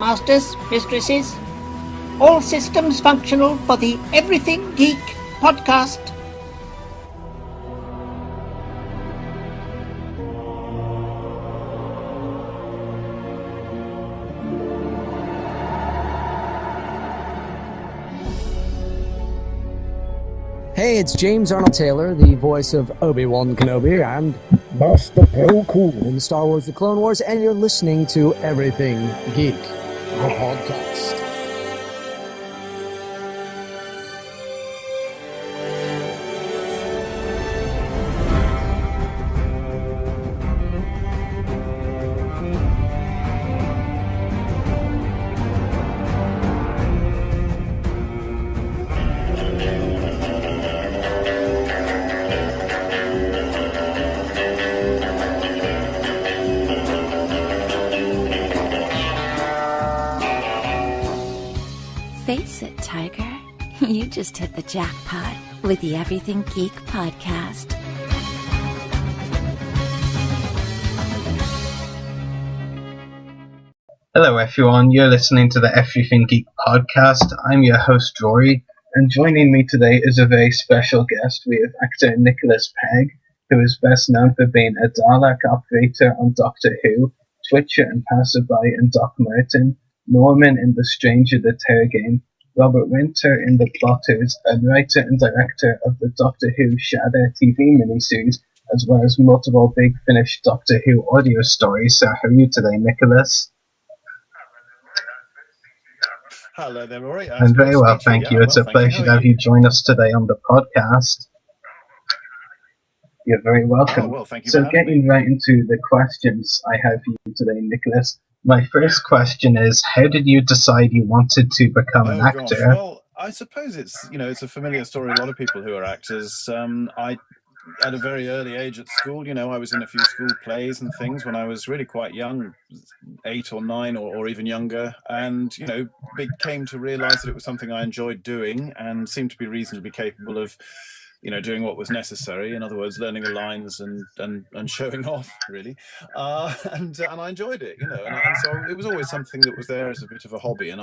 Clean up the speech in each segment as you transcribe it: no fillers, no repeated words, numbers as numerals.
Masters, mistresses, all systems functional for the Everything Geek podcast. Hey, it's James Arnold Taylor, the voice of Obi-Wan Kenobi and Master Pegg in Star Wars The Clone Wars, and you're listening to Everything Geek, the podcast. Face it, Tiger. You just hit the jackpot with the Everything Geek podcast. Hello everyone, you're listening to the Everything Geek podcast. I'm your host Rory, and joining me today is a very special guest. We have actor Nicholas Pegg, who is best known for being a Dalek operator on Doctor Who, Twitcher and Passerby in Doc Martin, Norman in The Stranger the Terror game, Robert Winter in The Plotters, and writer and director of the Doctor Who Shadow TV miniseries, as well as multiple Big Finish Doctor Who audio stories. So how are you today, Nicholas? Hello there, Rory. I'm very well, thank you. It's a pleasure to have you join us today on the podcast. You're very welcome. Oh, well, thank you So for having getting right into the questions I have for you today, Nicholas. My first question is, how did you decide you wanted to become an actor? Gosh. Well, I suppose it's a familiar story. A lot of people who are actors. At a very early age at school, I was in a few school plays and things when I was really quite young, 8 or 9 or even younger, and came to realise that it was something I enjoyed doing and seemed to be reasonably capable of doing what was necessary. In other words, learning the lines and showing off, really. And I enjoyed it, and so it was always something that was there as a bit of a hobby. And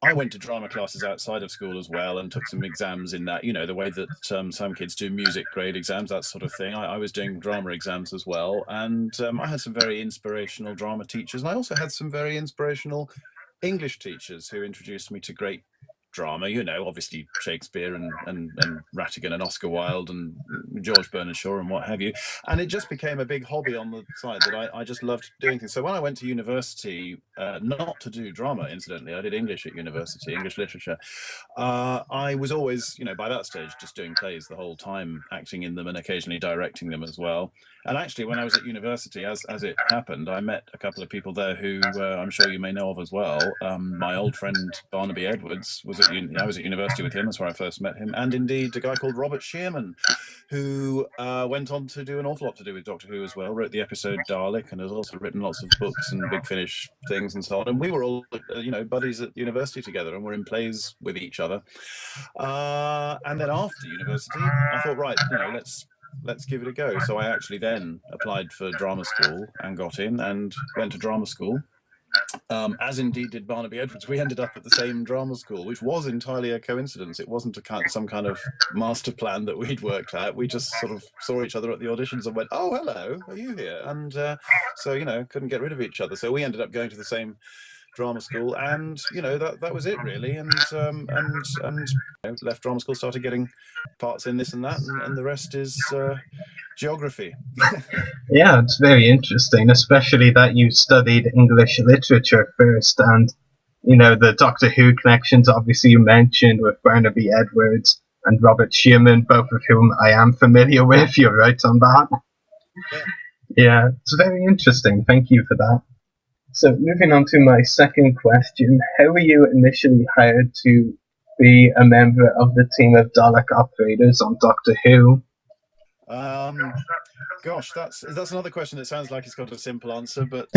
I went to drama classes outside of school as well and took some exams in that, the way that some kids do music grade exams, that sort of thing. I was doing drama exams as well. And I had some very inspirational drama teachers. And I also had some very inspirational English teachers who introduced me to great drama, obviously Shakespeare and Rattigan and Oscar Wilde and George Bernard Shaw and what have you. And it just became a big hobby on the side that I just loved doing things. So when I went to university, not to do drama, incidentally, I did English at university, English literature. I was always, by that stage, just doing plays the whole time, acting in them and occasionally directing them as well. And actually, when I was at university, as it happened, I met a couple of people there who I'm sure you may know of as well. My old friend Barnaby Edwards I was at university with him. That's where I first met him. And indeed, a guy called Robert Shearman, who went on to do an awful lot to do with Doctor Who as well. Wrote the episode Dalek and has also written lots of books and Big Finish things and so on. And we were all, buddies at university together and were in plays with each other. And then after university, I thought, right, let's give it a go. So I actually then applied for drama school and got in and went to drama school. As indeed did Barnaby Edwards. We ended up at the same drama school, which was entirely a coincidence. It wasn't some kind of master plan that we'd worked out. We just sort of saw each other at the auditions and went, "Oh, hello, are you here?" And so couldn't get rid of each other. So we ended up going to the same drama school, and that was it really. And left drama school, started getting parts in this and that, and the rest is geography. Yeah, it's very interesting, especially that you studied English literature first, and the Doctor Who connections obviously you mentioned with Barnaby Edwards and Robert Shearman, both of whom I am familiar with. You're right on that. Yeah, it's very interesting. Thank you for that. So moving on to my second question, how were you initially hired to be a member of the team of Dalek operators on Doctor Who? Gosh, that's another question that sounds like it's got a simple answer, but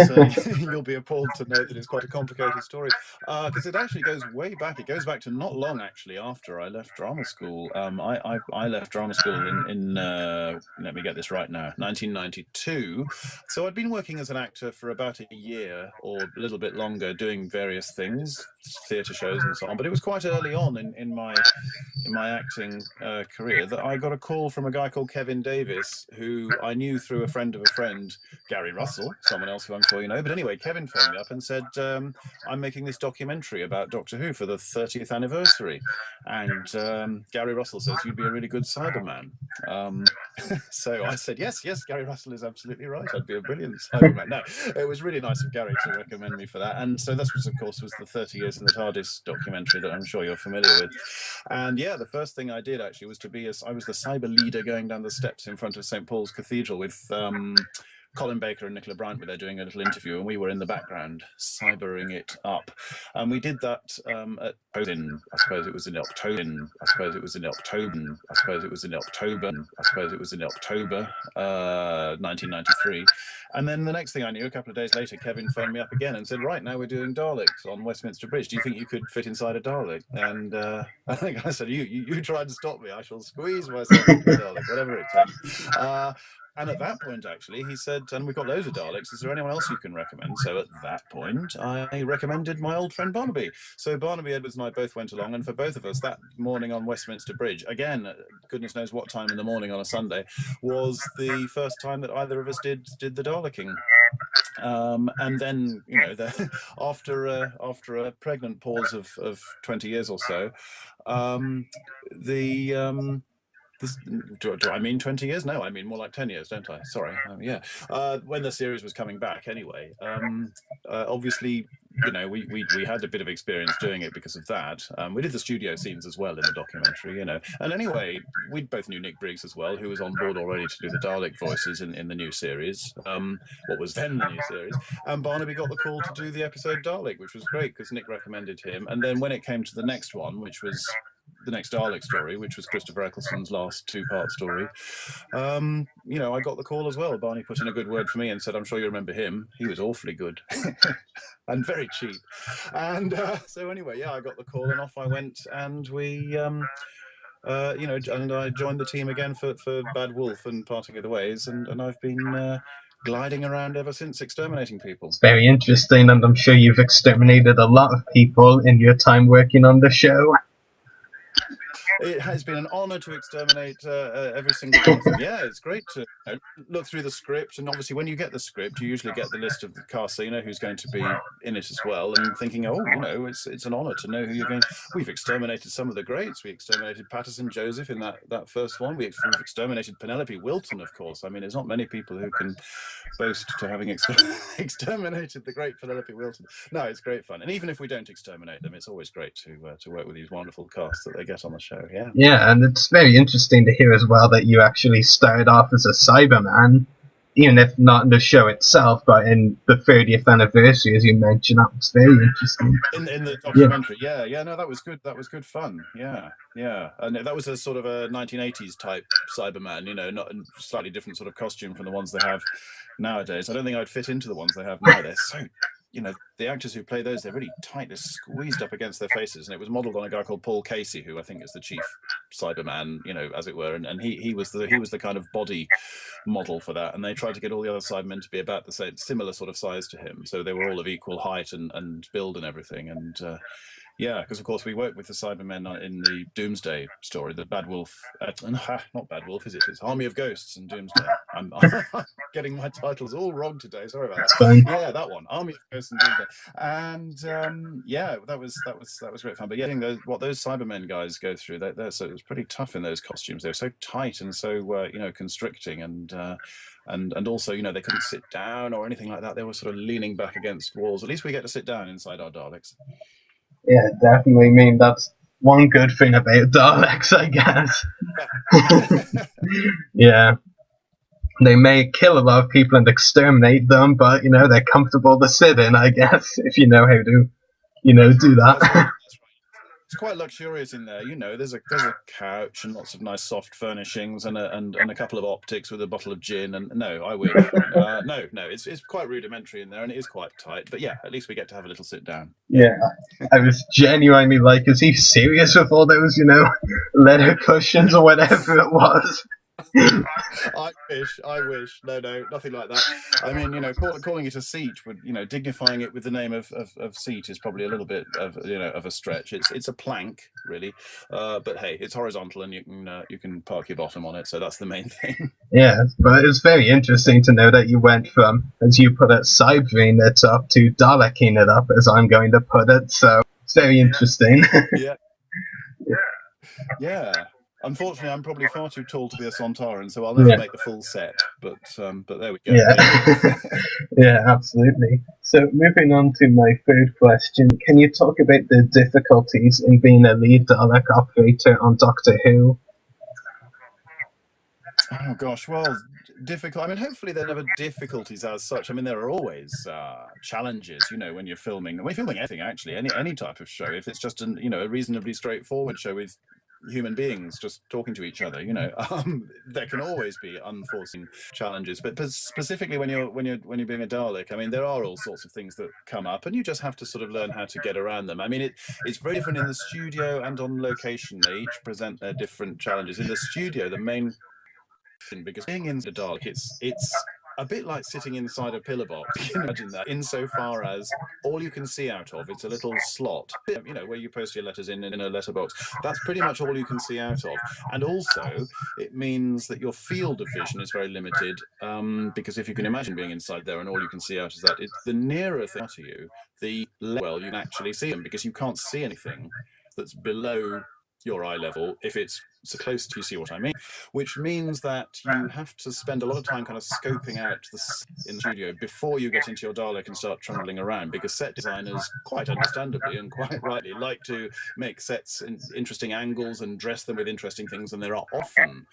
you'll be appalled to know that it's quite a complicated story. Because it actually goes way back. It goes back to not long actually after I left drama school. I left drama school in let me get this right now, 1992. So I'd been working as an actor for about a year or a little bit longer, doing various things, theatre shows and so on. But it was quite early on in my acting career that I got a call from a guy called Kevin Davis, who I knew through a friend of a friend, Gary Russell, someone else who I'm sure you know. But anyway, Kevin phoned me up and said, I'm making this documentary about Doctor Who for the 30th anniversary. And Gary Russell says, you'd be a really good Cyberman. So I said, yes, Gary Russell is absolutely right. I'd be a brilliant Cyberman. No, it was really nice of Gary to recommend me for that. And so this was, of course, was the 30 Years in the TARDIS documentary that I'm sure you're familiar with. And yeah, the first thing I did actually was I was the cyber leader going down the steps in front of St. Paul's Cathedral with Colin Baker and Nicola Bryant were there doing a little interview, and we were in the background cybering it up. And we did that at I suppose it was in October. I suppose it was in October. I suppose it was in October. I suppose it was in October 1993. And then the next thing I knew, a couple of days later, Kevin phoned me up again and said, right, now we're doing Daleks on Westminster Bridge. Do you think you could fit inside a Dalek? And I think I said, you try and stop me. I shall squeeze myself into a Dalek, whatever it takes. And at that point, actually, he said, and we've got loads of Daleks, is there anyone else you can recommend? So at that point, I recommended my old friend Barnaby. So Barnaby Edwards and I both went along, and for both of us, that morning on Westminster Bridge, again, goodness knows what time in the morning on a Sunday, was the first time that either of us did the Daleking. And then, after a pregnant pause of 20 years or so, do I mean 20 years? No, I mean more like 10 years, don't I? Sorry. When the series was coming back anyway, obviously, we had a bit of experience doing it because of that. We did the studio scenes as well in the documentary, And anyway, we both knew Nick Briggs as well, who was on board already to do the Dalek voices in the new series, what was then the new series. And Barnaby got the call to do the episode Dalek, which was great because Nick recommended him. And then when it came to the next one, which was the next Dalek story, which was Christopher Eccleston's last two-part story, I got the call as well. Barney put in a good word for me and said, I'm sure you remember him. He was awfully good and very cheap. And so anyway, I got the call and off I went, and we, and I joined the team again for Bad Wolf and Parting of the Ways, and I've been gliding around ever since, exterminating people. It's very interesting, and I'm sure you've exterminated a lot of people in your time working on the show. It has been an honour to exterminate every single one of them. Yeah, it's great to look through the script, and obviously when you get the script, you usually get the list of the cast, so you know who's going to be in it as well, and thinking, it's an honour to know who you're going. We've exterminated some of the greats. We exterminated Patterson Joseph in that first one. We've exterminated Penelope Wilton, of course. I mean, there's not many people who can boast to having exterminated the great Penelope Wilton. No, it's great fun, and even if we don't exterminate them, it's always great to work with these wonderful casts that they get on the show. Yeah, and it's very interesting to hear as well that you actually started off as a Cyberman, even if not in the show itself, but in the 30th anniversary, as you mentioned. That was very interesting. In the documentary, yeah, no, that was good. That was good fun. Yeah, and that was a sort of a 1980s type Cyberman, not a slightly different sort of costume from the ones they have nowadays. I don't think I'd fit into the ones they have now. They're so, the actors who play those, they're really tight, they're squeezed up against their faces, and it was modelled on a guy called Paul Casey, who I think is the chief Cyberman, as it were, and he was the kind of body model for that, and they tried to get all the other Cybermen to be about the same, similar sort of size to him, so they were all of equal height and build and everything, and because of course we worked with the Cybermen in the Doomsday story, the Bad Wolf, not Bad Wolf, is it? It's Army of Ghosts and Doomsday. I'm getting my titles all wrong today. Sorry about that. Yeah, that one, Army of Ghosts and Doomsday, and that was great fun. But what those Cybermen guys go through, so it was pretty tough in those costumes. They're so tight and so constricting, and also they couldn't sit down or anything like that. They were sort of leaning back against walls. At least we get to sit down inside our Daleks. Yeah, definitely. I mean, that's one good thing about Daleks, I guess. Yeah. They may kill a lot of people and exterminate them, but, they're comfortable to sit in, I guess, if you know how to, do that. That's right. It's quite luxurious in there, you know. There's a couch and lots of nice soft furnishings and a couple of optics with a bottle of gin. And no, I wish. No, it's quite rudimentary in there, and it is quite tight. But yeah, at least we get to have a little sit down. Yeah, I was genuinely like, is he serious with all those, you know, leather cushions or whatever it was? I wish. No, nothing like that. I mean, you know, calling it a seat would, you know, dignifying it with the name of seat is probably a little bit of, you know, of a stretch. It's a plank, really, but hey, it's horizontal and you can park your bottom on it, so that's the main thing. Yeah, but it's very interesting to know that you went from, as you put it, cybrating it up to Daleking it up, as I'm going to put it. So it's very interesting. Yeah. Unfortunately, I'm probably far too tall to be a Sontaran, so I'll never make the full set. But there we go. Yeah, yeah, absolutely. So moving on to my third question, can you talk about the difficulties in being a lead Dalek operator on Doctor Who? Oh gosh, well, difficult. I mean, hopefully there are never difficulties as such. I mean, there are always challenges, you know, when you're filming anything actually, any type of show. If it's just a reasonably straightforward show with human beings just talking to each other, you know, there can always be unforeseen challenges. But specifically when you're being a Dalek, I mean, there are all sorts of things that come up, and you just have to sort of learn how to get around them. I mean, it's very different in the studio and on location. They each present their different challenges. In the studio, the main, because being in the Dalek, it's a bit like sitting inside a pillar box. You can imagine that, insofar as all you can see out of, it's a little slot, you know, where you post your letters in a letterbox. That's pretty much all you can see out of. And also, it means that your field of vision is very limited, because if you can imagine being inside there and all you can see out is that, the nearer thing to you, the less well you can actually see them, because you can't see anything that's below your eye level if it's so close to, you see what I mean, which means that you have to spend a lot of time kind of scoping out in the studio before you get into your Dalek and start trundling around, because set designers, quite understandably and quite rightly, like to make sets in interesting angles and dress them with interesting things, and there are often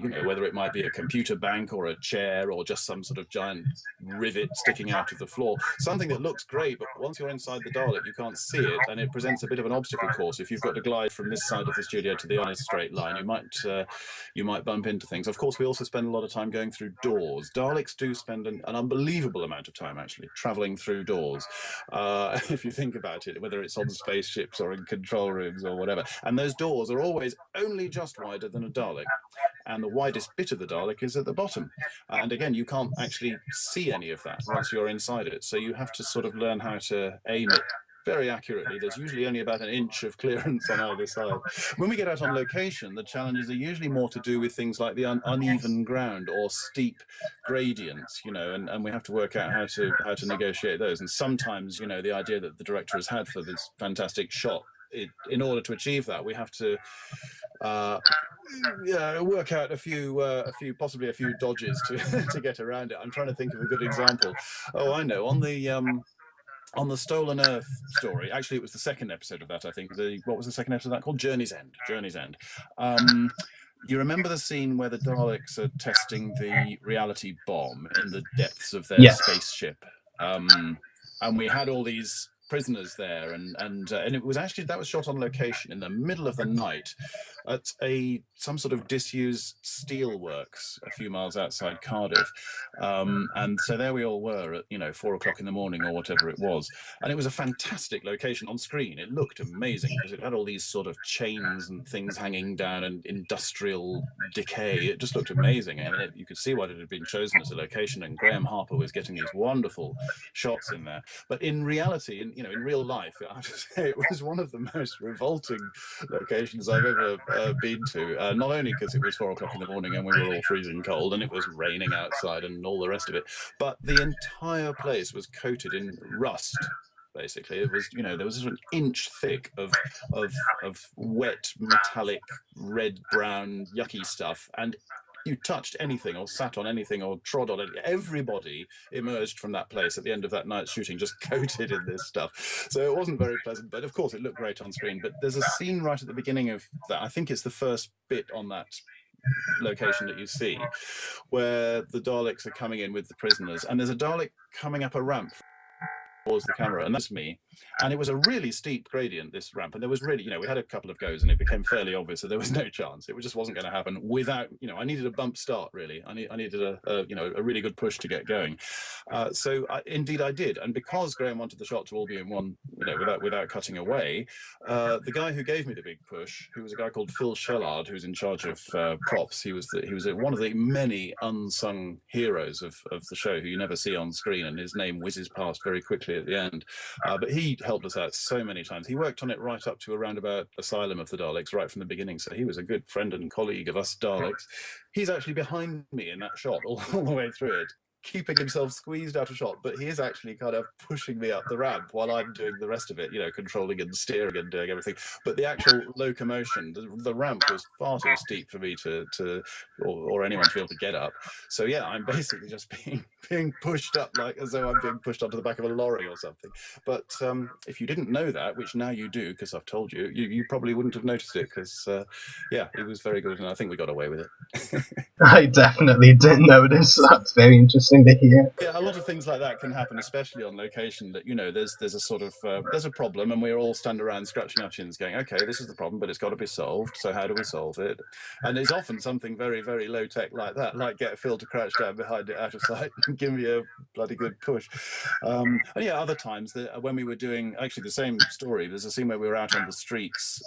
you know, whether it might be a computer bank or a chair or just some sort of giant rivet sticking out of the floor, something that looks great, but once you're inside the Dalek, you can't see it, and it presents a bit of an obstacle course. If you've got to glide from this side of the studio to the other straight line, you might bump into things. Of course, we also spend a lot of time going through doors. Daleks do spend an unbelievable amount of time actually traveling through doors, if you think about it, whether it's on spaceships or in control rooms or whatever. And those doors are always only just wider than a Dalek, and the widest bit of the Dalek is at the bottom. And again, you can't actually see any of that once you're inside it. So you have to sort of learn how to aim it very accurately. There's usually only about an inch of clearance on either side. When we get out on location, the challenges are usually more to do with things like the uneven ground or steep gradients, you know, and we have to work out how to negotiate those. And sometimes, you know, the idea that the director has had for this fantastic shot, in order to achieve that, we have to work out a few possibly a few dodges to get around it. I'm trying to think of a good example. Oh, I know, on the Stolen Earth story, actually it was the second episode of that, I think. What was the second episode of that called? Journey's End. You remember the scene where the Daleks are testing the reality bomb in the depths of their spaceship, and we had all these prisoners there, and it was actually, that was shot on location in the middle of the night at some sort of disused steelworks a few miles outside Cardiff, and so there we all were at 4 o'clock in the morning or whatever it was, and it was a fantastic location on screen. It looked amazing because it had all these sort of chains and things hanging down and industrial decay. It just looked amazing, and you could see why it had been chosen as a location, and Graham Harper was getting these wonderful shots in there. But in reality, in real life, I have to say it was one of the most revolting locations I've ever been to. Not only because it was 4 o'clock in the morning and we were all freezing cold and it was raining outside and all the rest of it, but the entire place was coated in rust. Basically, it was, there was an inch thick of wet, metallic, red, brown, yucky stuff, and you touched anything or sat on anything or trod on it, everybody emerged from that place at the end of that night's shooting just coated in this stuff. So it wasn't very pleasant, but of course it looked great on screen. But there's a scene right at the beginning of that, I think it's the first bit on that location that you see, where the Daleks are coming in with the prisoners, and there's a Dalek coming up a ramp towards the camera, and that's me. And it was a really steep gradient, this ramp, and there was really, we had a couple of goes, and it became fairly obvious that there was no chance. It just wasn't going to happen without, I needed a bump start, really. I needed a really good push to get going. So indeed I did, and because Graham wanted the shot to all be in one, without cutting away, the guy who gave me the big push, who was a guy called Phil Shellard, who's in charge of props. He was one of the many unsung heroes of the show who you never see on screen, and his name whizzes past very quickly at the end. But he helped us out so many times. He worked on it right up to around about Asylum of the Daleks, right from the beginning. So he was a good friend and colleague of us Daleks. He's actually behind me in that shot all the way through it, keeping himself squeezed out of shot, but he is actually kind of pushing me up the ramp while I'm doing the rest of it, controlling and steering and doing everything. But the actual locomotion, the ramp was far too steep for me or anyone to be able to get up. So yeah, I'm basically just being pushed up like as though I'm being pushed onto the back of a lorry or something. But if you didn't know that, which now you do because I've told you, you probably wouldn't have noticed it because yeah, it was very good, and I think we got away with it. I definitely didn't notice. That's very interesting to hear. Yeah, a lot of things like that can happen, especially on location. That there's a sort of there's a problem, and we all stand around scratching our chins, going, "Okay, this is the problem, but it's got to be solved. So how do we solve it?" And there's often something very, very low tech like that, like get Phil to crouch down behind it out of sight and give me a bloody good push. And yeah, other times when we were doing actually the same story, there's a scene where we were out on the streets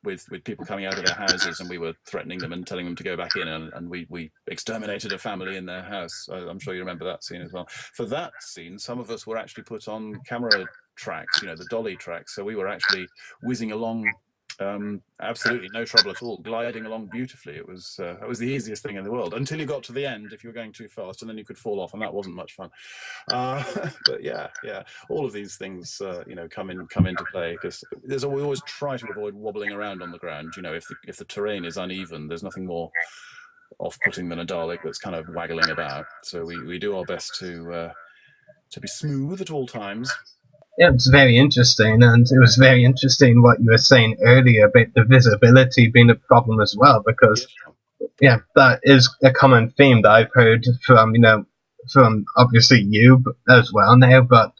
with people coming out of their houses, and we were threatening them and telling them to go back in, and we exterminated a family in their house. I'm sure you remember that scene as well. For that scene, some of us were actually put on camera tracks, the dolly tracks. So we were actually whizzing along, absolutely no trouble at all, gliding along beautifully. It was the easiest thing in the world until you got to the end if you were going too fast, and then you could fall off, and that wasn't much fun. But yeah, all of these things come into play because we always try to avoid wobbling around on the ground. If the terrain is uneven, there's nothing more off-putting than a Dalek that's kind of waggling about. So we do our best to be smooth at all times. Yeah, it's very interesting, and it was very interesting what you were saying earlier about the visibility being a problem as well, because yeah, that is a common theme that I've heard from obviously you as well now, but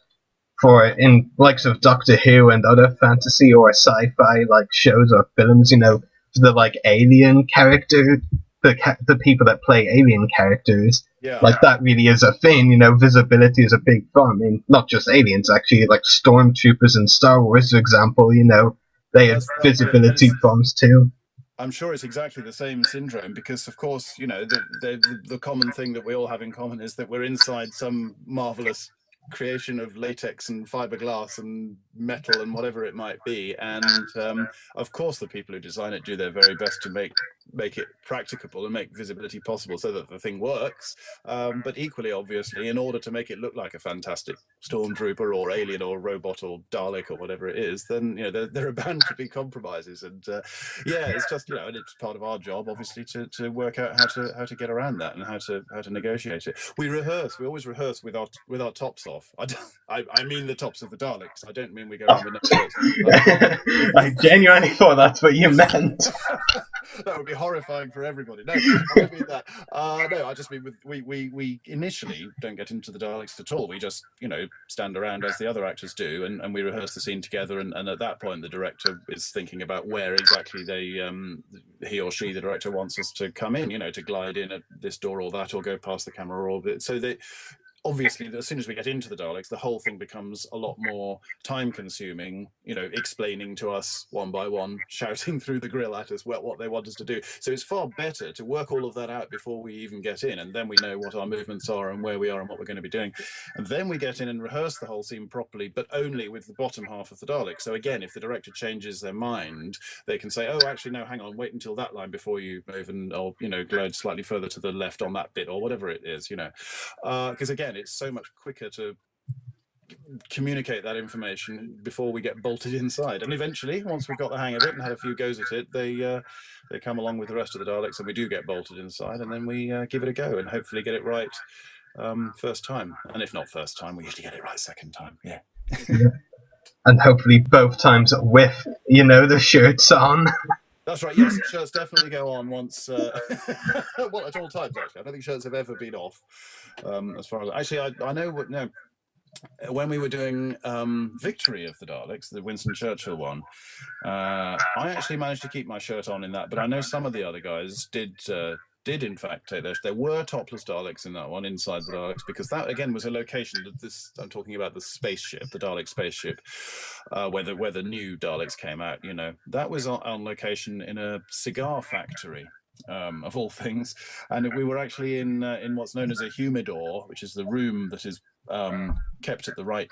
for in likes of Doctor Who and other fantasy or sci-fi like shows or films, the like alien character, the people that play alien characters, like that really is a thing. Visibility is a big thing. I mean, not just aliens, actually, like stormtroopers in Star Wars, for example. They have visibility problems too. I'm sure it's exactly the same syndrome because, of course, the common thing that we all have in common is that we're inside some marvelous creation of latex and fiberglass and metal and whatever it might be, and of course the people who design it do their very best to make it practicable and make visibility possible so that the thing works, but equally obviously in order to make it look like a fantastic stormtrooper or alien or robot or Dalek or whatever it is, then there are bound to be compromises, and yeah, it's just and it's part of our job obviously to work out how to get around that and how to negotiate it. We always rehearse with our tops off. I mean the tops of the Daleks. I don't mean we go around with no shirts. I genuinely thought that's what you meant. That would be horrifying for everybody. No, I don't mean that. No, I just mean we initially don't get into the Daleks at all. We just stand around as the other actors do, and we rehearse the scene together. And at that point, the director is thinking about where exactly he or she, the director, wants us to come in. To glide in at this door or that, or go past the camera or so they. Obviously, as soon as we get into the Daleks, the whole thing becomes a lot more time-consuming, explaining to us one by one, shouting through the grill at us what they want us to do. So it's far better to work all of that out before we even get in, and then we know what our movements are and where we are and what we're going to be doing. And then we get in and rehearse the whole scene properly, but only with the bottom half of the Dalek. So again, if the director changes their mind, they can say, oh, actually, no, hang on, wait until that line before you move, or glide slightly further to the left on that bit, or whatever it is, because again, it's so much quicker to communicate that information before we get bolted inside. And eventually, once we've got the hang of it and had a few goes at it, they come along with the rest of the Daleks, and we do get bolted inside, and then we give it a go and hopefully get it right first time. And if not first time, we usually get it right second time. Yeah. And hopefully both times with the shirts on. That's right. Yes, shirts definitely go on once. Well, at all times actually. I don't think shirts have ever been off. As far as actually, I know what. No, when we were doing Victory of the Daleks, the Winston Churchill one, I actually managed to keep my shirt on in that, but I know some of the other guys did in fact take there were topless Daleks in that one, inside the Daleks, because that again was a location that I'm talking about the spaceship, the Dalek spaceship, where the new Daleks came out. That was on location in a cigar factory. Of all things, and we were actually in what's known as a humidor, which is the room that is kept at the right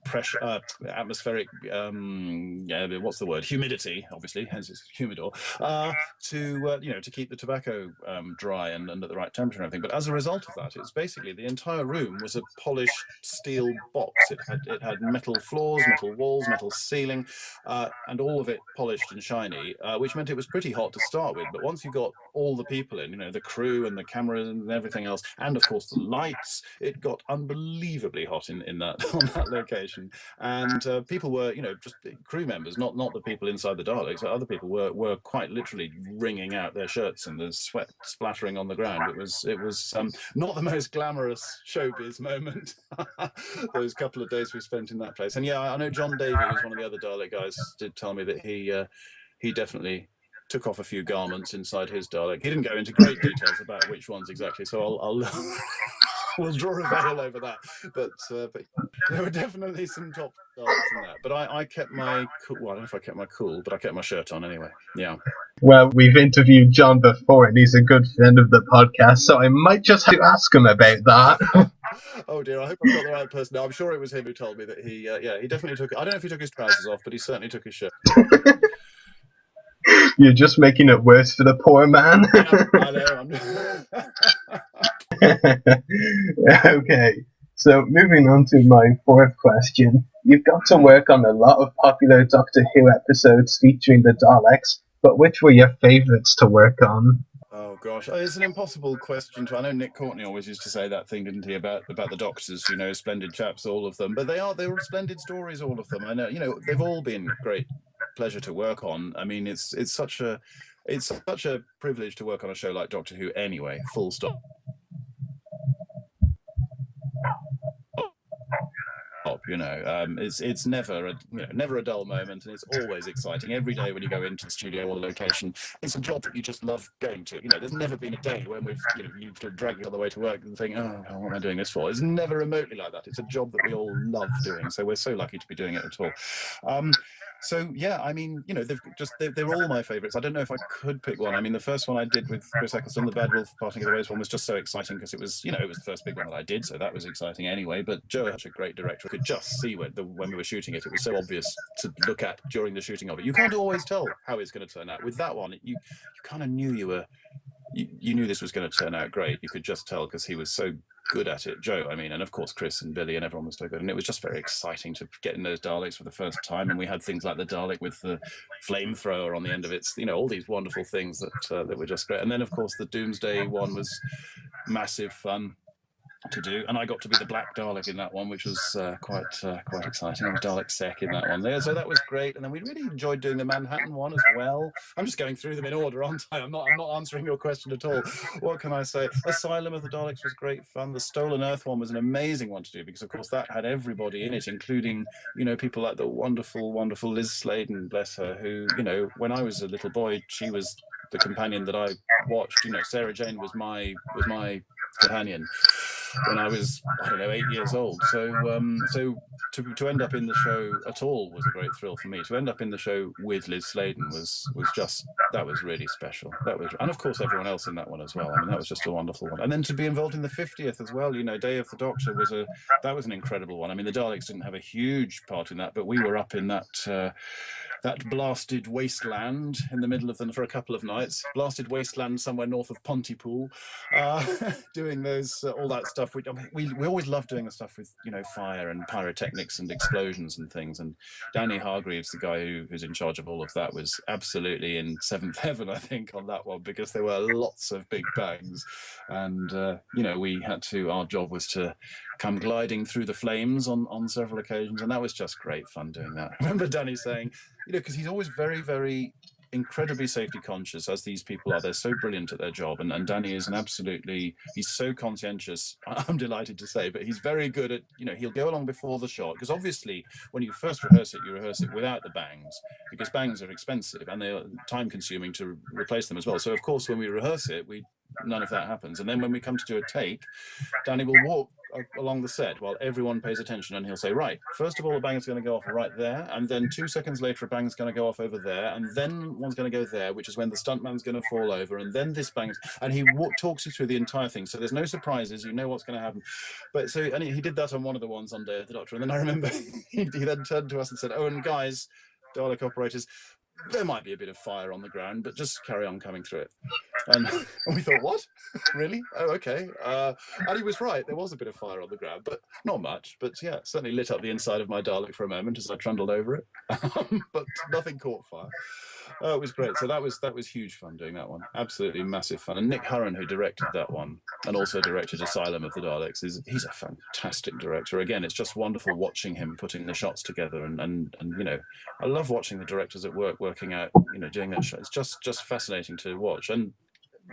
pressure, atmospheric, what's the word? Humidity, obviously, hence it's humidor, to keep the tobacco dry and at the right temperature and everything. But as a result of that, it's basically the entire room was a polished steel box. It had metal floors, metal walls, metal ceiling, and all of it polished and shiny, which meant it was pretty hot to start with. But once you got all the people in, the crew and the cameras and everything else, and of course the lights, it got unbelievably hot in that on that location. And people were, just crew members, not the people inside the Daleks. Other people were quite literally wringing out their shirts and the sweat splattering on the ground. It was not the most glamorous showbiz moment. Those couple of days we spent in that place. And yeah, I know John Davey, who's one of the other Dalek guys, did tell me that he definitely took off a few garments inside his Dalek. He didn't go into great details about which ones exactly, so I'll we'll draw a veil over that. But there were definitely some top Daleks in that. But I kept my cool. Well, I don't know if I kept my cool, but I kept my shirt on anyway. Yeah. Well, we've interviewed John before, and he's a good friend of the podcast, so I might just have to ask him about that. Oh dear, I hope I've got the right person. No, I'm sure it was him who told me that he definitely took. I don't know if he took his trousers off, but he certainly took his shirt. You're just making it worse for the poor man. Yeah, I know. Okay, so moving on to my fourth question. You've got to work on a lot of popular Doctor Who episodes featuring the Daleks, but which were your favourites to work on? Oh gosh, it's an impossible question to. I know Nick Courtney always used to say that thing, didn't he, about the Doctors? Splendid chaps, all of them. But they were splendid stories, all of them. I know, they've all been great pleasure to work on. I mean, it's such a privilege to work on a show like Doctor Who. Anyway, full stop. It's never a dull moment, and it's always exciting. Every day when you go into the studio or the location, it's a job that you just love going to. There's never been a day when you drag you all the way to work and think, oh, what am I doing this for? It's never remotely like that. It's a job that we all love doing, so we're so lucky to be doing it at all. So yeah, I mean, they're all my favourites. I don't know if I could pick one. I mean, the first one I did with Chris Eccleston, the Bad Wolf Parting of the Ways one, was just so exciting because it was the first big one that I did, so that was exciting anyway. But Joe is such a great director. I could just see when we were shooting it. It was so obvious to look at during the shooting of it. You can't always tell how it's going to turn out. With that one, you kind of knew you knew this was going to turn out great. You could just tell because he was so good at it, Joe. I mean, and of course Chris and Billy and everyone was so good, and it was just very exciting to get in those Daleks for the first time. And we had things like the Dalek with the flamethrower on the end of it. All these wonderful things that were just great. And then of course the Doomsday one was massive fun to do, and I got to be the Black Dalek in that one, which was quite exciting. I was Dalek Sec in that one there, so that was great. And then we really enjoyed doing the Manhattan one as well. I'm just going through them in order, aren't I? I'm not answering your question at all. What can I say? Asylum of the Daleks was great fun. The Stolen Earth one was an amazing one to do because, of course, that had everybody in it, including people like the wonderful Liz Sladen, bless her, who when I was a little boy, she was the companion that I watched. Sarah Jane was my companion when I was, 8 years old. So to end up in the show at all was a great thrill for me. To end up in the show with Liz Sladen was really special. And of course everyone else in that one as well. I mean, that was just a wonderful one. And then to be involved in the 50th as well, Day of the Doctor was an incredible one. I mean, the Daleks didn't have a huge part in that, but we were up in that blasted wasteland in the middle of them for a couple of nights. Blasted wasteland somewhere north of Pontypool, doing those all that stuff. We always love doing the stuff with fire and pyrotechnics and explosions and things. And Danny Hargreaves, the guy who's in charge of all of that, was absolutely in seventh heaven, I think, on that one, because there were lots of big bangs, and our job was to come gliding through the flames on several occasions, and that was just great fun doing that. I remember Danny saying, because he's always very, very incredibly safety conscious, as these people are. They're so brilliant at their job, and Danny is he's so conscientious. I'm delighted to say, but he's very good at, he'll go along before the shot, because obviously when you first rehearse it, you rehearse it without the bangs, because bangs are expensive and they're time consuming to replace them as well. So of course when we rehearse it, none of that happens. And then when we come to do a take, Danny will walk along the set while everyone pays attention, and he'll say, right, first of all, a bang is going to go off right there, and then 2 seconds later a bang is going to go off over there, and then one's going to go there, which is when the stuntman's going to fall over, and then this bang, and he talks you through the entire thing, so there's no surprises, you know what's going to happen. But and he did that on one of the ones on Day of the Doctor, and then I remember he then turned to us and said, oh, and guys, Dalek operators, there might be a bit of fire on the ground, but just carry on coming through it. And we thought, what? Really? Oh, okay. And he was right. There was a bit of fire on the ground, but not much. But yeah, certainly lit up the inside of my Dalek for a moment as I trundled over it. But nothing caught fire. Oh, it was great. So that was huge fun doing that one. Absolutely massive fun. And Nick Hurren, who directed that one and also directed Asylum of the Daleks, he's a fantastic director. Again, it's just wonderful watching him putting the shots together, and I love watching the directors at work working out, doing that shot. It's just fascinating to watch, and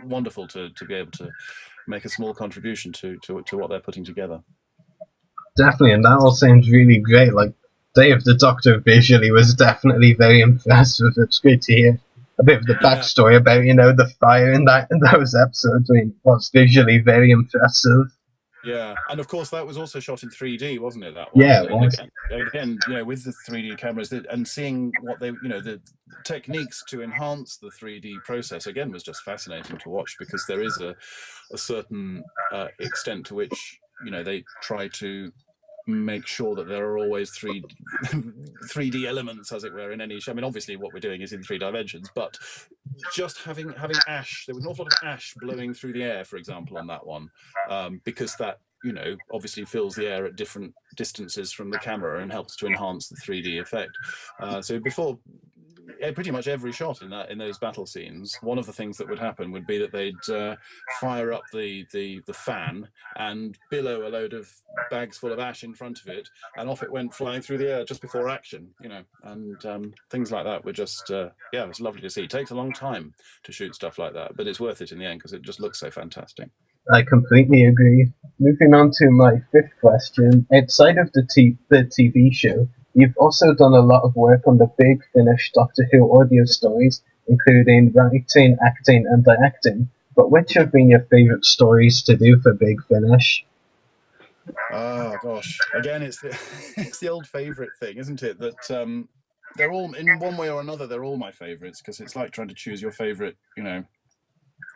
wonderful to be able to make a small contribution to what they're putting together. Definitely, and that all sounds really great. Like, Day of the Doctor visually was definitely very impressive. It's great to hear a bit of the backstory about, the fire in those episodes. I mean, it was visually very impressive. Yeah, and of course that was also shot in 3D, wasn't it? That one. Yeah, it was. Again, with the 3D cameras and seeing what they, the techniques to enhance the 3D process again was just fascinating to watch, because there is a certain extent to which they try to make sure that there are always 3D elements, as it were, in any show. I mean, obviously what we're doing is in 3 dimensions, but just having ash, there was an awful lot of ash blowing through the air, for example, on that one, because that obviously fills the air at different distances from the camera and helps to enhance the 3D effect. So before pretty much every shot in those battle scenes, one of the things that would happen would be that they'd fire up the fan and billow a load of bags full of ash in front of it, and off it went flying through the air just before action, and things like that were just it was lovely to see. It takes a long time to shoot stuff like that, but it's worth it in the end because it just looks so fantastic. I completely agree. Moving on to my 5th question. Outside of the TV show, you've also done a lot of work on the Big Finish Doctor Who audio stories, including writing, acting, and directing. But which have been your favourite stories to do for Big Finish? Oh gosh! Again, it's the old favourite thing, isn't it? That they're all, in one way or another, they're all my favourites, because it's like trying to choose your favourite,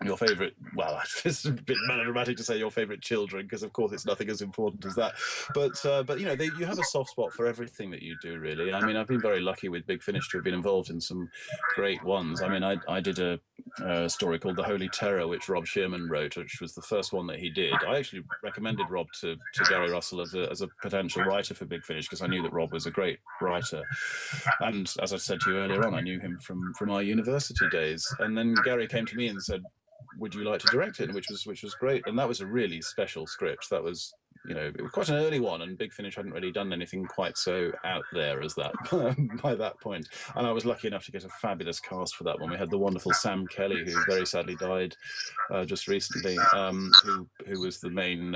your favourite, well, it's a bit melodramatic to say your favourite children, because of course it's nothing as important as that, but you have a soft spot for everything that you do, really. I mean, I've been very lucky with Big Finish to have been involved in some great ones. I mean, I did a story called The Holy Terror, which Rob Shearman wrote, which was the first one that he did. I actually recommended Rob to Gary Russell as a potential writer for Big Finish, because I knew that Rob was a great writer, and as I said to you earlier on, I knew him from our university days. And then Gary came to me and said, would you like to direct it? Which was great, and that was a really special script. That was, it was quite an early one, and Big Finish hadn't really done anything quite so out there as that by that point. And I was lucky enough to get a fabulous cast for that one. We had the wonderful Sam Kelly, who very sadly died just recently, who was the main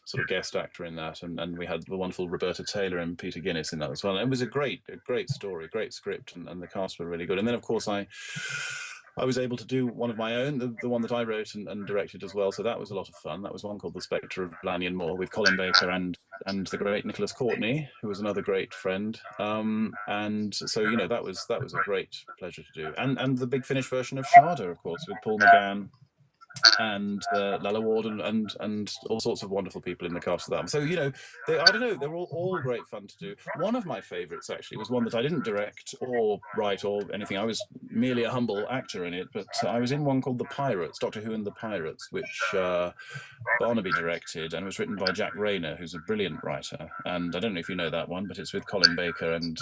sort of guest actor in that, and we had the wonderful Roberta Taylor and Peter Guinness in that as well. And it was a great story, great script, and the cast were really good. And then of course I was able to do one of my own, the one that I wrote and directed as well. So that was a lot of fun. That was one called The Spectre of Lanyon Moor, with Colin Baker and the great Nicholas Courtney, who was another great friend. And so, that was a great pleasure to do. And the Big Finish version of Sharda, of course, with Paul McGann and Lalla Ward and all sorts of wonderful people in the cast of that. So I don't know, they're all great fun to do. One of my favourites actually was one that I didn't direct or write or anything. I was merely a humble actor in it, but I was in one called The Pirates, Doctor Who and the Pirates, which Barnaby directed, and it was written by Jack Rayner, who's a brilliant writer. And I don't know if you know that one, but it's with Colin Baker and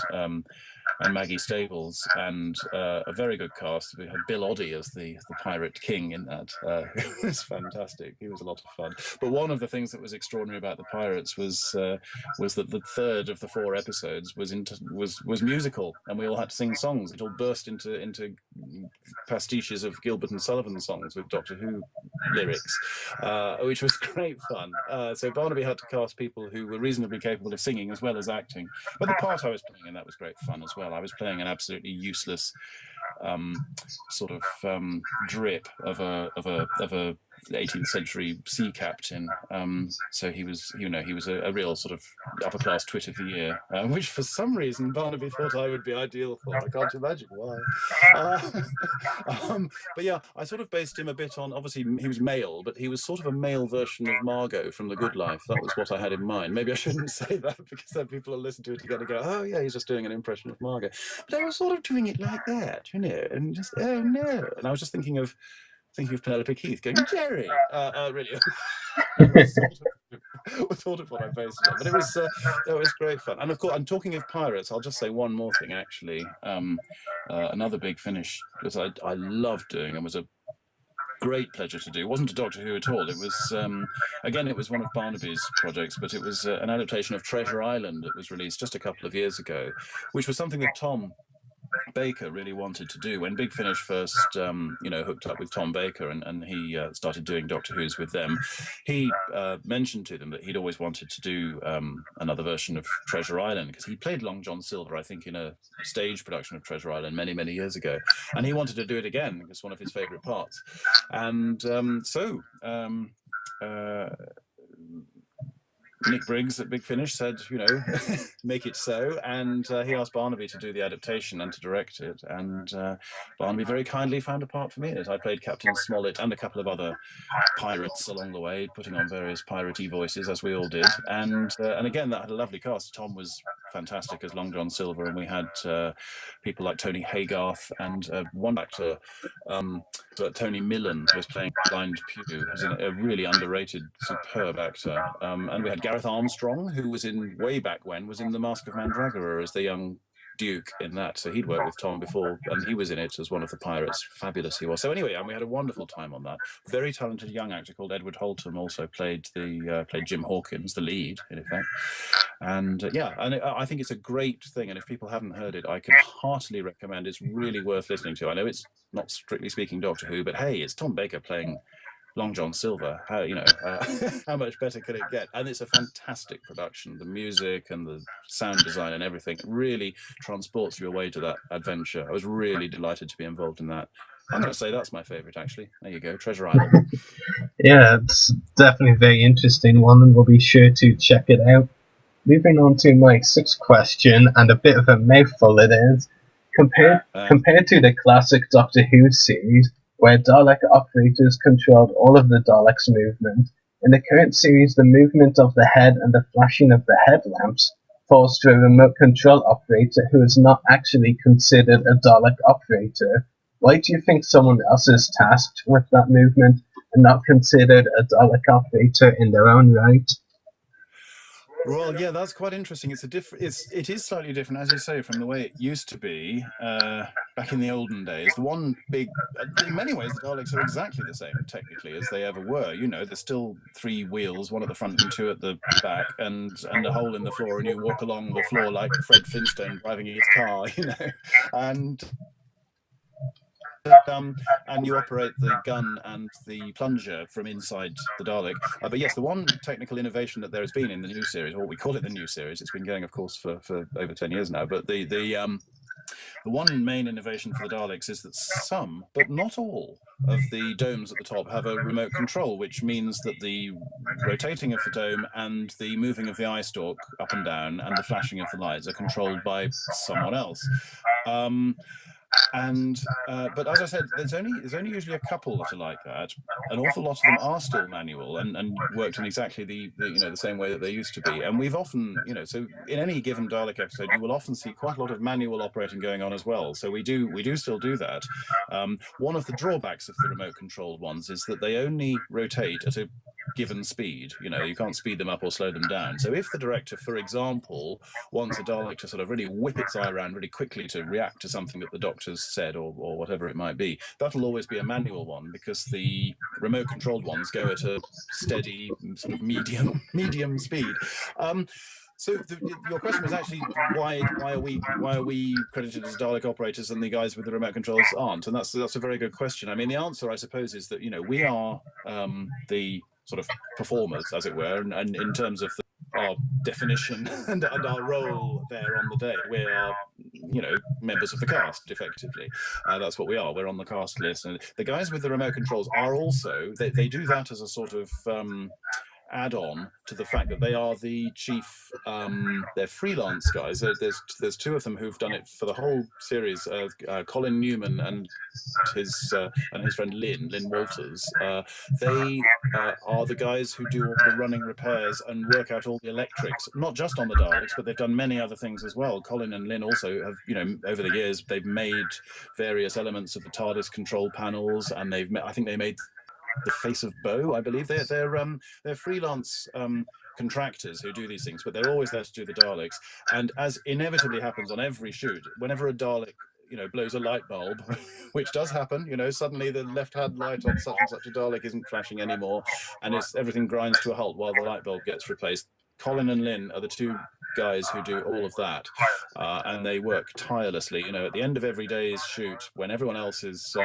Maggie Staples, and a very good cast. We had Bill Oddie as the Pirate King in that. It was fantastic. He was a lot of fun. But one of the things that was extraordinary about the Pirates was that the third of the 4 episodes was musical, and we all had to sing songs. It all burst into into pastiches of Gilbert and Sullivan songs with Doctor Who lyrics, which was great fun. So Barnaby had to cast people who were reasonably capable of singing as well as acting. But the part I was playing in that was great fun as well. I was playing an absolutely useless sort of drip of a 18th century sea captain. So he was a real sort of upper class twit of the year, which for some reason Barnaby thought I would be ideal for. I can't imagine why. But yeah, I sort of based him a bit on, obviously he was male, but he was sort of a male version of Margot from The Good Life. That was what I had in mind. Maybe I shouldn't say that, because then people will listen to it together and go, oh yeah, he's just doing an impression of Margot. But I was sort of doing it like that, and just, oh no. And I was just thinking of Penelope Keith going, Jerry. Really, was sort of what I based it on. But it was great fun. And of course, I'm talking of pirates. I'll just say one more thing, actually. Another big finish that I loved doing and was a great pleasure to do. It wasn't a Doctor Who at all. It was, again, it was one of Barnaby's projects, but it was an adaptation of Treasure Island that was released just a couple of years ago, which was something that Tom Baker really wanted to do. When Big Finish first, hooked up with Tom Baker and he started doing Doctor Who's with them, he mentioned to them that he'd always wanted to do another version of Treasure Island, because he played Long John Silver, I think, in a stage production of Treasure Island many, many years ago. And he wanted to do it again. It was one of his favourite parts. And Nick Briggs at Big Finish said, make it so, and he asked Barnaby to do the adaptation and to direct it, and Barnaby very kindly found a part for me in it. I played Captain Smollett and a couple of other pirates along the way, putting on various piratey voices, as we all did, and again, that had a lovely cast. Tom was fantastic as Long John Silver, and we had people like Tony Haygarth, and one actor, Tony Millen, was playing Blind Pew, who's a really underrated, superb actor, and we had Gareth Armstrong, who was way back when, was in The Mask of Mandragora as the young Duke in that. So he'd worked with Tom before, and he was in it as one of the pirates. Fabulous he was. So anyway, and we had a wonderful time on that. Very talented young actor called Edward Holton also played Jim Hawkins, the lead, in effect. And I think it's a great thing. And if people haven't heard it, I can heartily recommend. It's really worth listening to. I know it's not strictly speaking Doctor Who, but hey, it's Tom Baker playing Long John Silver. How much better could it get? And it's a fantastic production. The music and the sound design and everything really transports you away to that adventure. I was really delighted to be involved in that. I'm going to say that's my favourite, actually. There you go, Treasure Island. Yeah, it's definitely a very interesting one, and we'll be sure to check it out. Moving on to my sixth question, and a bit of a mouthful it is. Compared to the classic Doctor Who series, where Dalek operators controlled all of the Daleks' movement, in the current series the movement of the head and the flashing of the headlamps falls to a remote control operator who is not actually considered a Dalek operator. Why do you think someone else is tasked with that movement and not considered a Dalek operator in their own right? Well, yeah, that's quite interesting. It is slightly different, as you say, from the way it used to be back in the olden days. In many ways, the Daleks are exactly the same, technically, as they ever were. There's still three wheels, one at the front and two at the back, and a hole in the floor, and you walk along the floor like Fred Flintstone driving his car, and you operate the gun and the plunger from inside the Dalek. But yes, the one technical innovation that there has been in the new series, or what we call it the new series, it's been going, of course, for over 10 years now, but the one main innovation for the Daleks is that some, but not all, of the domes at the top have a remote control, which means that the rotating of the dome and the moving of the eye stalk up and down and the flashing of the lights are controlled by someone else. But as I said, there's only usually a couple that are like that. An awful lot of them are still manual and worked in exactly the same way that they used to be. And we've often, so in any given Dalek episode, you will often see quite a lot of manual operating going on as well. So we do still do that. One of the drawbacks of the remote controlled ones is that they only rotate at a given speed. You can't speed them up or slow them down. So if the director, for example, wants a Dalek to sort of really whip its eye around really quickly to react to something that the Doctor's said or whatever it might be, that'll always be a manual one, because the remote controlled ones go at a steady sort of medium speed. So your question was actually why are we credited as Dalek operators and the guys with the remote controls aren't? And that's a very good question. I mean, the answer, I suppose, is that we are the sort of performers, as it were, and in terms of our definition and our role there on the day, we are members of the cast effectively. That's what we are. We're on the cast list, and the guys with the remote controls are also they do that as a sort of add-on to the fact that they are the chief they're freelance guys. There's two of them who've done it for the whole series, Colin Newman and his friend Lynn Walters. They are the guys who do all the running repairs and work out all the electrics, not just on the Daleks, but they've done many other things as well. Colin and Lynn also have, over the years, they've made various elements of the TARDIS control panels, and I think they made the face of Bo, I believe. They're freelance contractors who do these things, but they're always there to do the Daleks. And as inevitably happens on every shoot, whenever a Dalek blows a light bulb, which does happen, suddenly the left-hand light on such and such a Dalek isn't flashing anymore, and everything grinds to a halt while the light bulb gets replaced. Colin and Lynn are the two guys who do all of that, and they work tirelessly. At the end of every day's shoot, when everyone else is,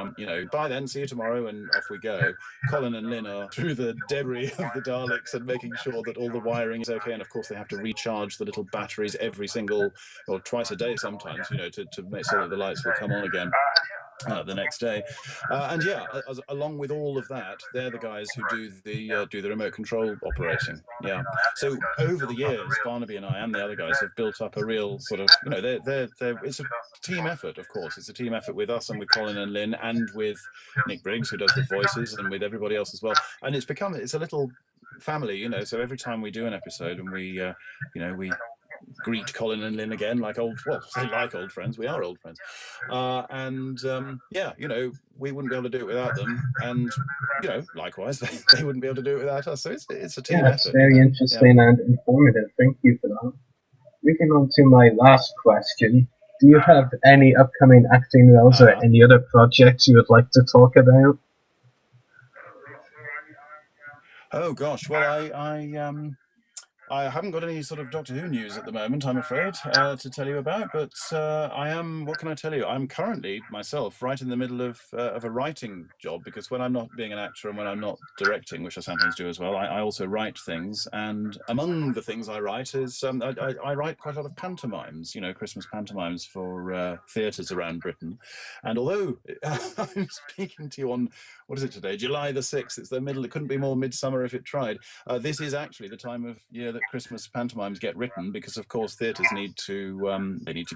bye then, see you tomorrow, and off we go. Colin and Lynn are through the debris of the Daleks and making sure that all the wiring is okay. And of course, they have to recharge the little batteries every single, or twice a day sometimes, to make sure that the lights will come on again the next day. And yeah, along with all of that, they're the guys who do the remote control operating. Yeah. So over the years, Barnaby and I and the other guys have built up a real sort of, it's a team effort, of course. It's a team effort with us and with Colin and Lynn and with Nick Briggs, who does the voices, and with everybody else as well. And it's a little family, so every time we do an episode and we greet Colin and Lynn again like old friends. We are old friends. We wouldn't be able to do it without them. And, likewise, they wouldn't be able to do it without us. So it's a team effort. That's very interesting and informative. Thank you for that. Moving on to my last question. Do you have any upcoming acting roles or any other projects you would like to talk about? Oh, gosh. Well, I haven't got any sort of Doctor Who news at the moment, I'm afraid, to tell you about. But I am. What can I tell you? I'm currently myself right in the middle of a writing job, because when I'm not being an actor and when I'm not directing, which I sometimes do as well, I also write things. And among the things I write is I write quite a lot of pantomimes. Christmas pantomimes for theatres around Britain. And although I'm speaking to you on, what is it today? July the 6th. It's the middle. It couldn't be more midsummer if it tried. This is actually the time of year that Christmas pantomimes get written, because of course theatres need to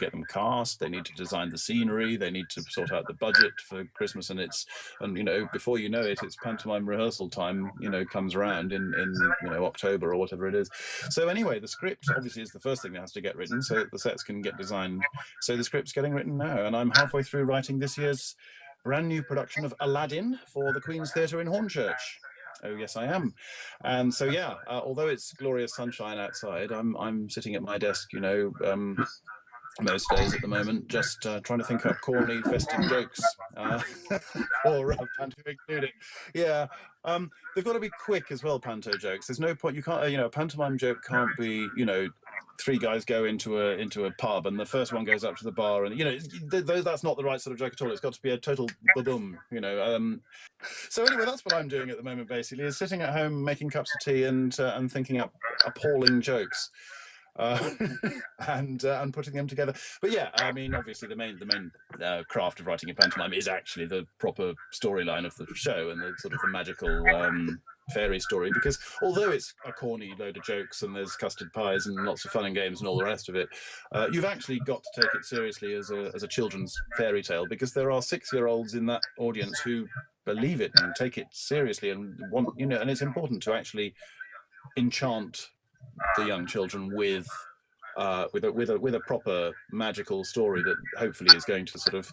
get them cast, they need to design the scenery, they need to sort out the budget for Christmas, and before you know it, it's pantomime rehearsal time comes around in October or whatever it is. So anyway, the script obviously is the first thing that has to get written so that the sets can get designed. So the script's getting written now, and I'm halfway through writing this year's brand new production of Aladdin for the Queen's Theatre in Hornchurch. Oh yes, I am. And so yeah, although it's glorious sunshine outside, I'm sitting at my desk, most days at the moment, just trying to think up corny, festive jokes for panto including. Yeah, they've got to be quick as well. Panto jokes. There's no point. You can't. A pantomime joke can't be. Three guys go into a pub and the first one goes up to the bar, and that's not the right sort of joke at all. It's got to be a total boom. So anyway, that's what I'm doing at the moment. Basically, is sitting at home making cups of tea and thinking up appalling jokes. And putting them together. But yeah, I mean, obviously the main craft of writing a pantomime is actually the proper storyline of the show and the sort of the magical fairy story, because although it's a corny load of jokes and there's custard pies and lots of fun and games and all the rest of it, you've actually got to take it seriously as a children's fairy tale, because there are 6-year-olds in that audience who believe it and take it seriously and want, and it's important to actually enchant the young children with a proper magical story that hopefully is going to sort of,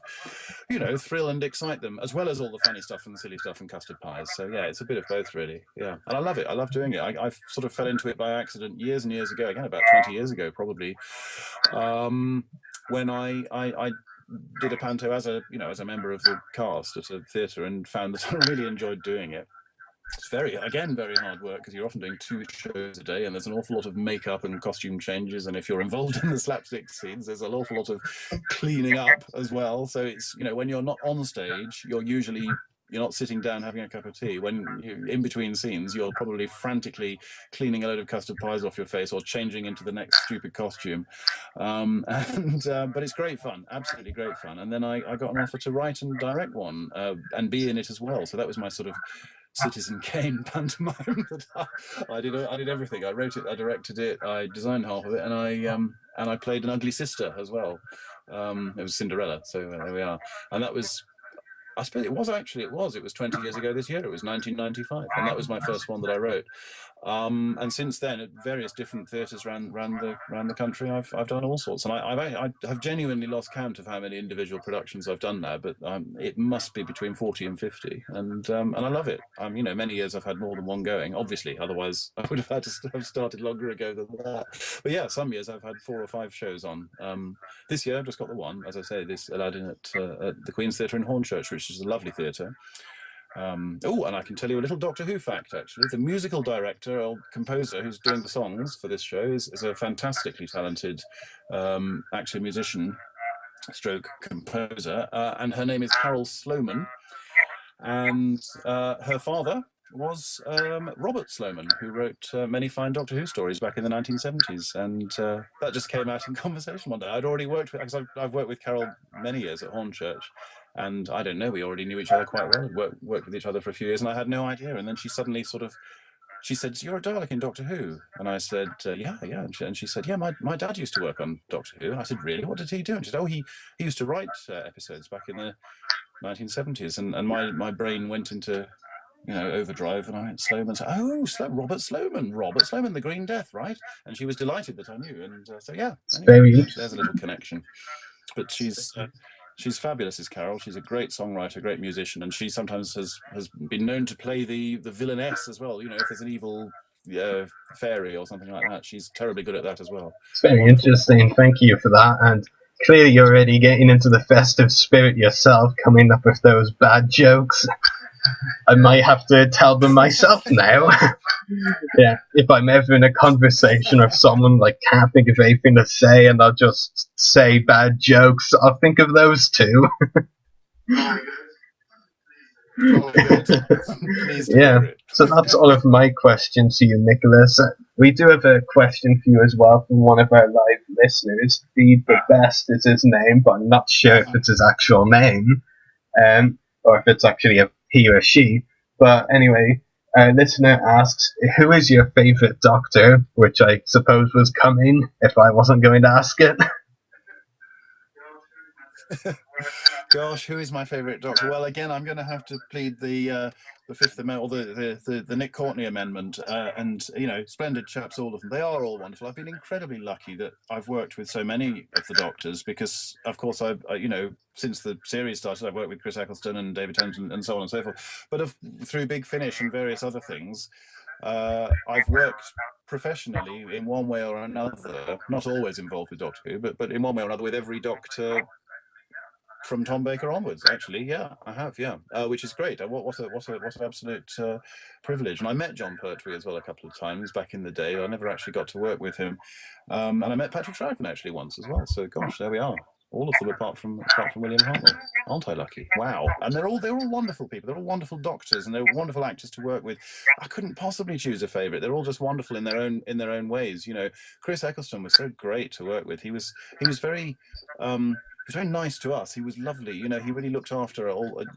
thrill and excite them, as well as all the funny stuff and the silly stuff and custard pies. So yeah, it's a bit of both really. Yeah, and I love it. I love doing it. I sort of fell into it by accident years and years ago. Again, about 20 years ago probably, when I did a panto as a member of the cast at a theatre and found that I really enjoyed doing it. It's very hard work because you're often doing 2 shows a day, and there's an awful lot of makeup and costume changes. And if you're involved in the slapstick scenes, there's an awful lot of cleaning up as well. So it's, you know, when you're not on stage, you're not sitting down having a cup of tea. When you're in between scenes, you're probably frantically cleaning a load of custard pies off your face or changing into the next stupid costume. But it's great fun, absolutely great fun. And then I got an offer to write and direct one and be in it as well. So that was my sort of Citizen Kane pantomime that I did everything. I wrote it, I directed it, I designed half of it, and I played an ugly sister as well. It was Cinderella, so there we are. And that was, I suppose it was 20 years ago this year. It was 1995, and that was my first one that I wrote. And since then, at various different theatres around the country, I've done all sorts, and I have genuinely lost count of how many individual productions I've done now. But it must be between 40 and 50, and I love it. You know, many years I've had more than one going, obviously. Otherwise, I would have had to have started longer ago than that. But yeah, some years I've had 4 or 5 shows on. This year I've just got the one, as I say, this Aladdin at the Queen's Theatre in Hornchurch, which is a lovely theatre. And I can tell you a little Doctor Who fact, actually. The musical director or composer who's doing the songs for this show is a fantastically talented actually musician stroke composer, and her name is Carol Sloman, and her father was Robert Sloman, who wrote many fine Doctor Who stories back in the 1970s, and that just came out in conversation one day. I'd already worked with, because I've worked with Carol many years at Hornchurch, and I don't know, we already knew each other quite well, worked with each other for a few years, and I had no idea. And then she suddenly she said, "You're a Dalek in Doctor Who." And I said, yeah. And she said, "Yeah, my dad used to work on Doctor Who." And I said, "Really? What did he do?" And she said, "Oh, he used to write episodes back in the 1970s." And my brain went into, you know, overdrive, and I went Sloman. So, Robert Sloman, the Green Death, right? And she was delighted that I knew. And so yeah, anyway, there's a little connection. But she's fabulous, is Carol. She's a great songwriter, great musician, and she sometimes has been known to play the villainess as well. You know, if there's an evil fairy or something like that, she's terribly good at that as well. It's very interesting. Thank you for that. And clearly, you're already getting into the festive spirit yourself, coming up with those bad jokes. I might have to tell them myself now. Yeah, if I'm ever in a conversation with someone, like, can't think of anything to say, and I'll just say bad jokes, I'll think of those two. Yeah, so that's all of my questions to you, Nicholas. We do have a question for you as well from one of our live listeners. The Best is his name, but I'm not sure if it's his actual name, or if it's actually a he or she. But anyway, our listener asks, who is your favourite Doctor? Which I suppose was coming if I wasn't going to ask it. Gosh, who is my favourite Doctor? Well, again, I'm going to have to plead the Fifth Amendment, or the Nick Courtney Amendment, and, you know, splendid chaps, all of them. They are all wonderful. I've been incredibly lucky that I've worked with so many of the Doctors, because, of course, you know, since the series started, I've worked with Chris Eccleston and David Tennant and so on and so forth. But through Big Finish and various other things, I've worked professionally in one way or another, not always involved with Doctor Who, but in one way or another with every Doctor from Tom Baker onwards. Actually, yeah, I have, yeah, which is great. What an absolute privilege. And I met John Pertwee as well a couple of times back in the day. I never actually got to work with him, and I met Patrick Troughton actually once as well. So gosh, there we are. All of them apart from William Hartnell. Aren't I lucky? Wow. And they're all wonderful people. They're all wonderful doctors, and they're wonderful actors to work with. I couldn't possibly choose a favourite. They're all just wonderful in their own ways. You know, Chris Eccleston was so great to work with. He was very he was very nice to us. He was lovely. You know, he really looked after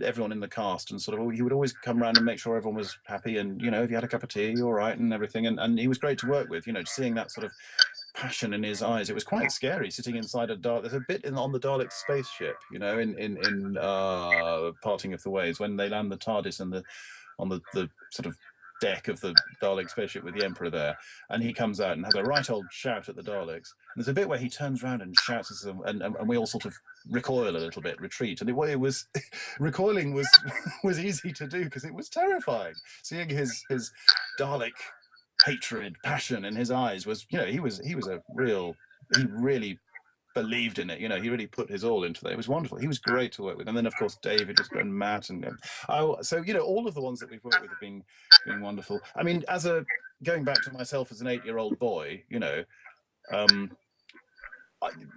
everyone in the cast, and sort of he would always come around and make sure everyone was happy. And, you know, if you had a cup of tea, you're all right and everything. And he was great to work with. You know, seeing that sort of passion in his eyes, it was quite scary sitting inside a Dalek. There's a bit on the Dalek spaceship, you know, in Parting of the Ways, when they land the TARDIS on the sort of deck of the Dalek spaceship with the Emperor there, and he comes out and has a right old shout at the Daleks. And there's a bit where he turns around and shouts at them, and we all sort of recoil a little bit, retreat. And it was recoiling was easy to do, because it was terrifying. Seeing his Dalek hatred, passion in his eyes was, you know, he really believed in it. You know, he really put his all into it. It was wonderful. He was great to work with. And then, of course, David and Matt. And so, you know, all of the ones that we've worked with have been wonderful. I mean, going back to myself as an 8-year-old boy, you know,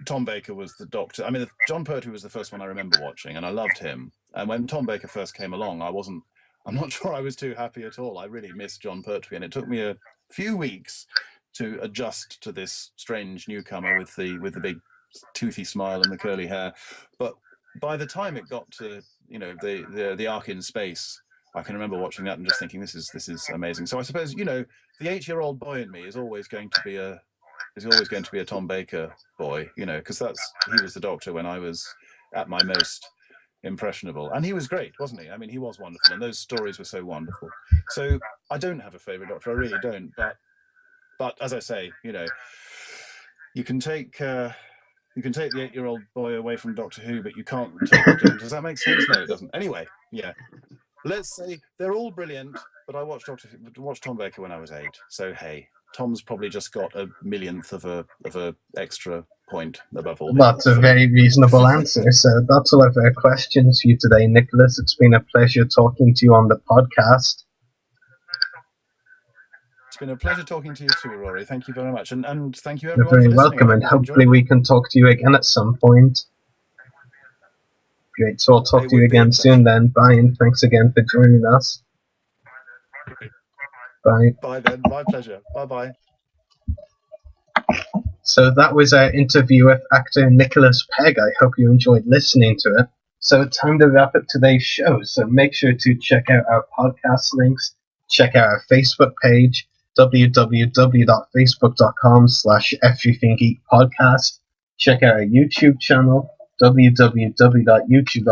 Tom Baker was the Doctor. I mean, John Pertwee was the first one I remember watching, and I loved him. And when Tom Baker first came along, I'm not sure I was too happy at all. I really missed John Pertwee, and it took me a few weeks to adjust to this strange newcomer with the big toothy smile and the curly hair. But by the time it got to, you know, the Ark in Space, I can remember watching that and just thinking, this is amazing. So I suppose, you know, the 8-year-old boy in me is always going to be a Tom Baker boy, you know, because he was the Doctor when I was at my most impressionable, and he was great, wasn't he? I mean, he was wonderful, and those stories were so wonderful. So I don't have a favorite Doctor, I really don't. But as I say, you know, you can take the 8-year-old boy away from Doctor Who, but you can't take does that make sense? No, it doesn't. Anyway, yeah. Let's say they're all brilliant, but I watched Tom Baker when I was 8. So hey, Tom's probably just got a millionth of a extra point above all. That's a very reasonable answer. So that's all of our questions for you today, Nicholas. It's been a pleasure talking to you on the podcast. It's been a pleasure talking to you too, Rory. Thank you very much, and thank you You're everyone. very for welcome, and hopefully we can talk to you again at some point. Great, so I'll talk to you again soon then. Bye, and thanks again for joining us. Bye. Bye then, my pleasure. Bye-bye. So that was our interview with actor Nicholas Pegg. I hope you enjoyed listening to it. So time to wrap up today's show. So make sure to check out our podcast links, check out our Facebook page, www.facebook.com/everythinggeekpodcast. Check out our YouTube channel, www.youtube.com